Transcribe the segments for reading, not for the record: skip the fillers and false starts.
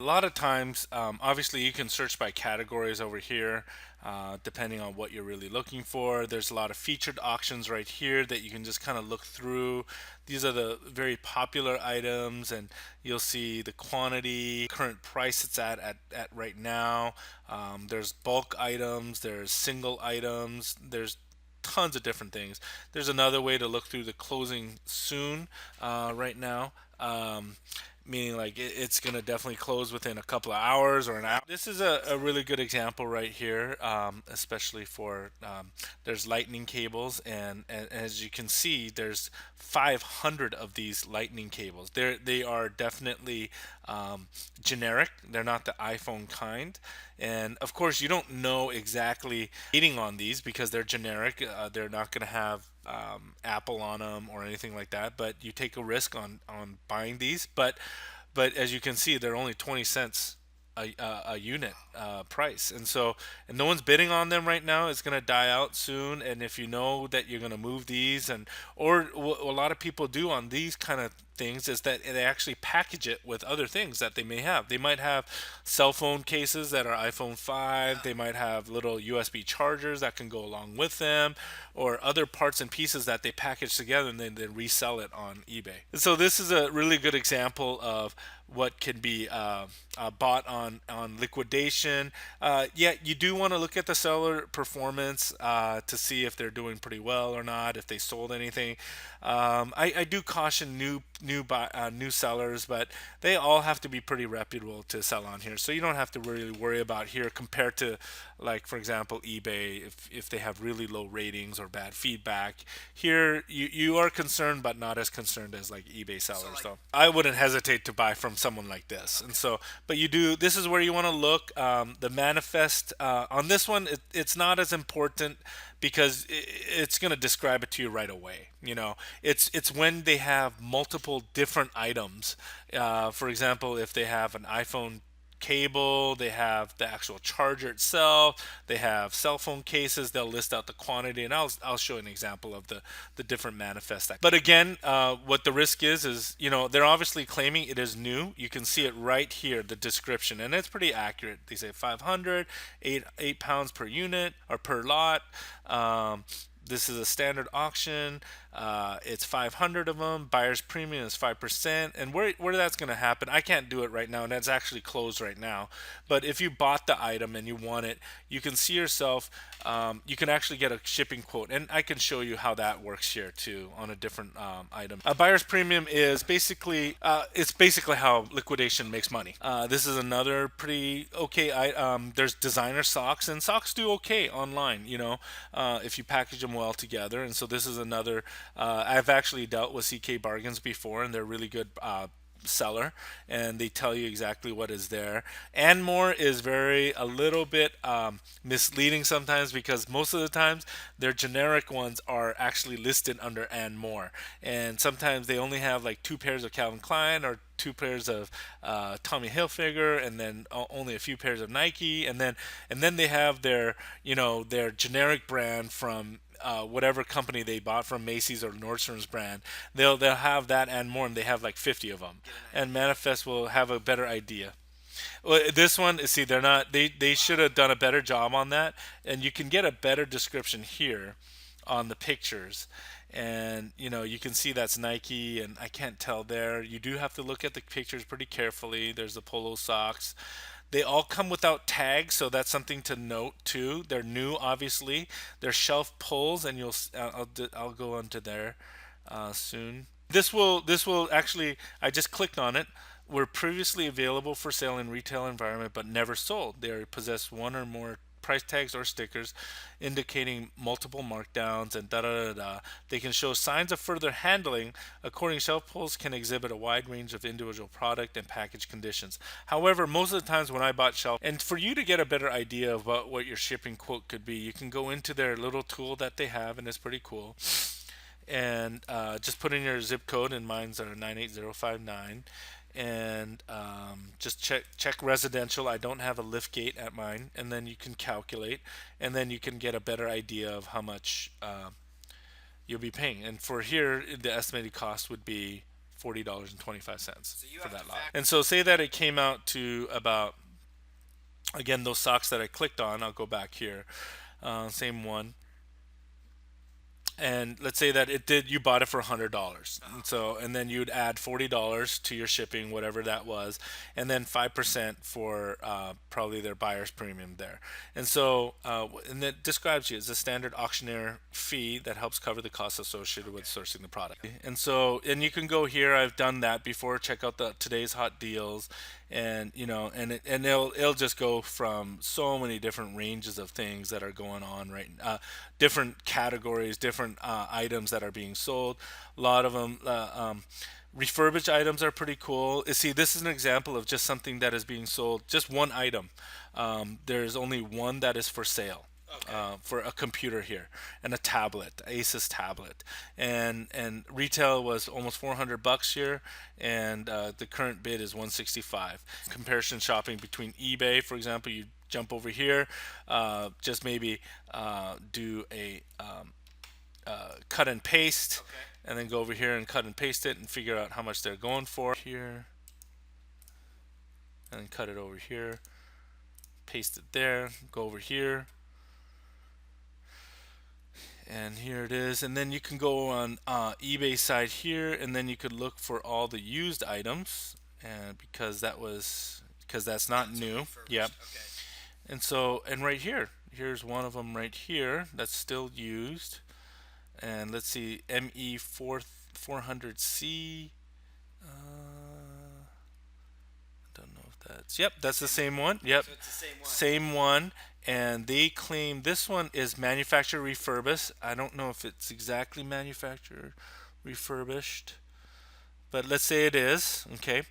lot of times, obviously, you can search by categories over here, depending on what you're really looking for. There's a lot of featured auctions right here that you can just kind of look through. These are the very popular items, and you'll see the quantity, current price it's at right now. There's bulk items, there's single items, there's tons of different things. There's another way to look through the closing soon right now. Meaning like it's going to definitely close within a couple of hours or an hour. This is a really good example right here, especially for there's lightning cables, and as you can see, there's 500 of these lightning cables. They are definitely generic. They're not the iPhone kind, and of course you don't know exactly rating on these because they're generic. They're not going to have Apple on them or anything like that. But you take a risk on buying these. But as you can see, they're only 20 cents a unit price, and no one's bidding on them right now. It's going to die out soon, and if you know that you're going to move these, and or what a lot of people do on these kind of things is that they actually package it with other things that they may have. They might have cell phone cases that are iPhone 5. They might have little USB chargers that can go along with them, or other parts and pieces that they package together and then they resell it on eBay. And so this is a really good example of what can be bought on liquidation. Yeah, you do want to look at the seller performance to see if they're doing pretty well or not, if they sold anything. I do caution new sellers, but they all have to be pretty reputable to sell on here. So you don't have to really worry about here compared to, like for example, eBay. If they have really low ratings or bad feedback, here you are concerned, but not as concerned as like eBay sellers. So I wouldn't hesitate to buy from someone like this. And so, but you do. This is where you want to look. The manifest on this one, it's not as important because it's going to describe it to you right away. It's when they have multiple different items. For example, if they have an iPhone cable, they have the actual charger itself, they have cell phone cases, they'll list out the quantity, and I'll show an example of the different manifest. But again, what the risk is they're obviously claiming it is new. You can see it right here, the description, and it's pretty accurate. They say 500, 8 pounds per unit or per lot. This is a standard auction. It's 500 of them. Buyer's premium is 5%. And where that's going to happen, I can't do it right now, and that's actually closed right now. But if you bought the item and you want it, you can see yourself. You can actually get a shipping quote, and I can show you how that works here too on a different item. A buyer's premium is basically it's basically how liquidation makes money. This is another pretty okay. There's designer socks, and socks do okay online. If you package them well together. And so this is another. I've actually dealt with CK Bargains before, and they're really good seller, and they tell you exactly what is there. And more is a little bit misleading sometimes, because most of the times their generic ones are actually listed under and more, and sometimes they only have like two pairs of Calvin Klein or two pairs of Tommy Hilfiger, and then only a few pairs of Nike, and then they have their generic brand from whatever company they bought from, Macy's or Nordstrom's brand. They'll have that and more, and they have like 50 of them. And Manifest will have a better idea. Well, this one, see, they're not. They should have done a better job on that, and you can get a better description here on the pictures. And you can see that's Nike, and I can't tell there. You do have to look at the pictures pretty carefully. There's the polo socks. They all come without tags, so that's something to note too. They're new, obviously. They're shelf pulls, and I'll go onto there soon. This will actually. I just clicked on it. Were previously available for sale in retail environment, but never sold. They possess one or more price tags or stickers indicating multiple markdowns and da da da da. They can show signs of further handling. According, shelf pulls can exhibit a wide range of individual product and package conditions. However, most of the times when I bought shelf, and for you to get a better idea of what your shipping quote could be, you can go into their little tool that they have, and it's pretty cool. And just put in your zip code, and mine's are 98059, and just check residential. I don't have a lift gate at mine, and then you can calculate, and then you can get a better idea of how much you'll be paying. And for here, the estimated cost would be $40.25 So you for have to that lot. factor. And so say that it came out to about, again, those socks that I clicked on, I'll go back here, same one, and let's say that it did, you bought it for $100, and so, and then you'd add $40 to your shipping, whatever that was, and then 5% for probably their buyer's premium there. And so and it describes you as a standard auctioneer fee that helps cover the costs associated with Okay. sourcing the product. And so, and you can go here, I've done that before, check out the today's hot deals, and and it'll just go from so many different ranges of things that are going on right, different categories, different items that are being sold. A lot of them, refurbished items are pretty cool. See, this is an example of just something that is being sold, just one item. There's only one that is for sale, Okay. for a computer here, and a tablet, Asus tablet, and retail was almost $400 here, and the current bid is 165. Comparison shopping between eBay, for example, you jump over here, just maybe do a cut and paste, Okay. and then go over here and cut and paste it and figure out how much they're going for here, and then cut it over here, paste it there, go over here, and here it is. And then you can go on eBay side here, and then you could look for all the used items, and because that's not That's a new. Yep. refurbished. Okay. And so, and right here, here's one of them right here that's still used. And let's see, ME4 400C. Don't know if that's, yep, that's the Same. same one. Yep, So it's the same one. same one. And they claim this one is manufacturer refurbished. I don't know if it's exactly manufacturer refurbished, but let's say it is. Okay,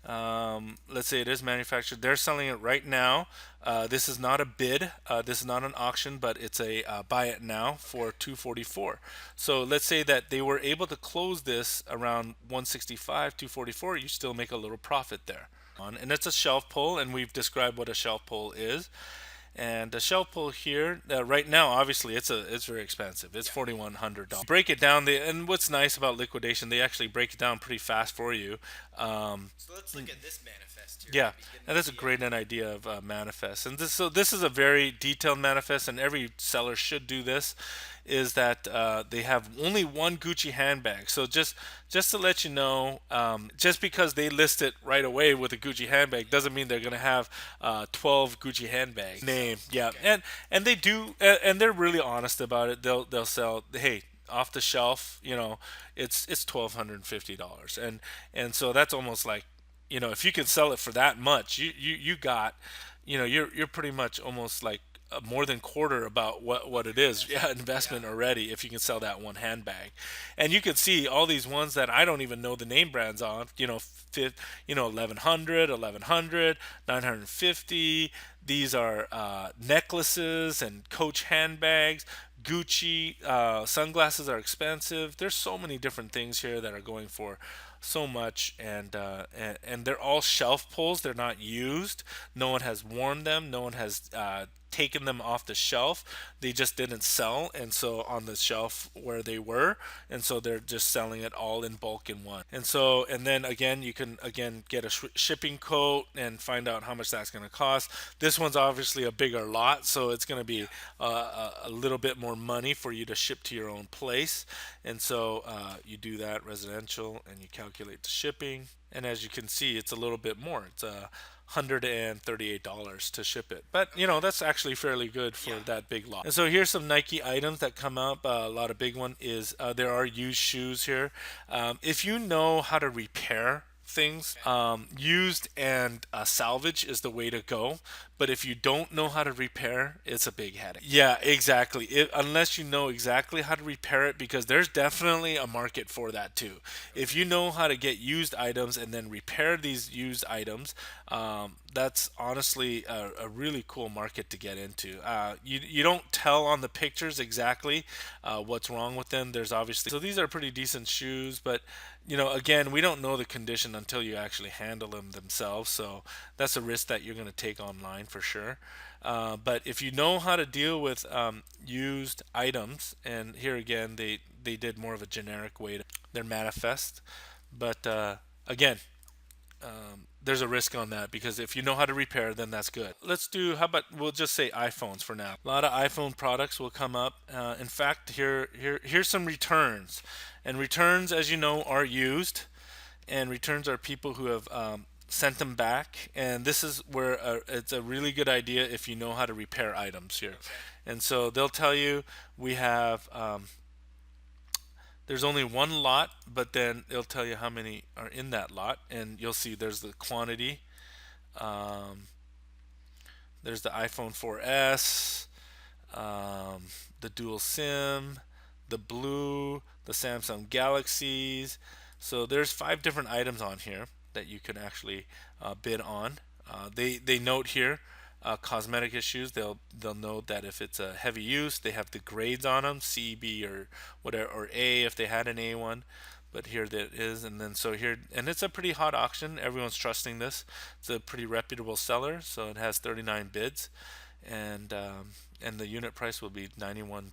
let's say it is manufactured. They're selling it right now. This is not a bid. This is not an auction, but it's a buy it now for Okay. 244. So let's say that they were able to close this around 165, 244. You still make a little profit there. And it's a shelf pull, and we've described what a shelf pull is. And the shelf pull here, right now, obviously, it's very expensive. It's Yeah. $4,100. Break it down. And what's nice about liquidation, they actually break it down pretty fast for you. So let's look at this manifest here. Yeah, Maybe get and an that's a idea. great idea of manifest. And this is a very detailed manifest, and every seller should do this. Is that they have only one Gucci handbag. So just to let you know, just because they list it right away with a Gucci handbag doesn't mean they're gonna have 12 Gucci handbags. So Name, yeah, okay. and they do, and they're really honest about it. They'll sell. Hey, off the shelf, it's $1,250, and so that's almost like, if you can sell it for that much, you got, you're pretty much almost like more than quarter about what Your it is. investment. Yeah, Yeah. investment already if you can sell that one handbag. And you can see all these ones that I don't even know the name brands on, 1100, 1100, 950. These are necklaces and Coach handbags. Gucci sunglasses are expensive. There's so many different things here that are going for so much, and they're all shelf pulls. They're not used. No one has worn them. No one has taken them off the shelf. They just didn't sell, and so on the shelf where they were, and so they're just selling it all in bulk in one. And so, and then again, you can again get a shipping quote and find out how much that's going to cost. This one's obviously a bigger lot, so it's going to be Yeah. a little bit more money for you to ship to your own place. And so you do that residential, and you calculate the shipping. And as you can see, it's a little bit more. It's $138 to ship it. But Okay. that's actually fairly good for Yeah. that big lot. And so here's some Nike items that come up. A lot of big one is there are used shoes here. If you know how to repair things, Okay. used and salvage is the way to go. But if you don't know how to repair, it's a big headache. Yeah, exactly. Unless you know exactly how to repair it, because there's definitely a market for that too. If Okay. you know how to get used items and then repair these used items, that's honestly a really cool market to get into. You don't tell on the pictures exactly what's wrong with them. There's obviously, so these are pretty decent shoes, but again, we don't know the condition until you actually handle them themselves. So that's a risk that you're going to take online for sure. But if you know how to deal with used items, and here again, they did more of a generic way to their manifest. But again, there's a risk on that because if you know how to repair, then that's good. Let's do, how about we'll just say iPhones for now. A lot of iPhone products will come up. In fact, here's some returns, and returns, as you know, are used, and returns are people who have sent them back. And this is where it's a really good idea if you know how to repair items here. Okay. And so they'll tell you we have there's only one lot, but then it'll tell you how many are in that lot, and you'll see there's the quantity. Um, there's the iPhone 4S, um, the dual SIM, the blue, the Samsung Galaxies. So there's 5 different items on here that you can actually bid on. They note here cosmetic issues. They'll note that if it's a heavy use, they have the grades on them, C, B, or whatever, or A if they had an A one. But here that is, and then so here, and it's a pretty hot auction. Everyone's trusting this. It's a pretty reputable seller, so it has 39 bids, and the unit price will be 91.20.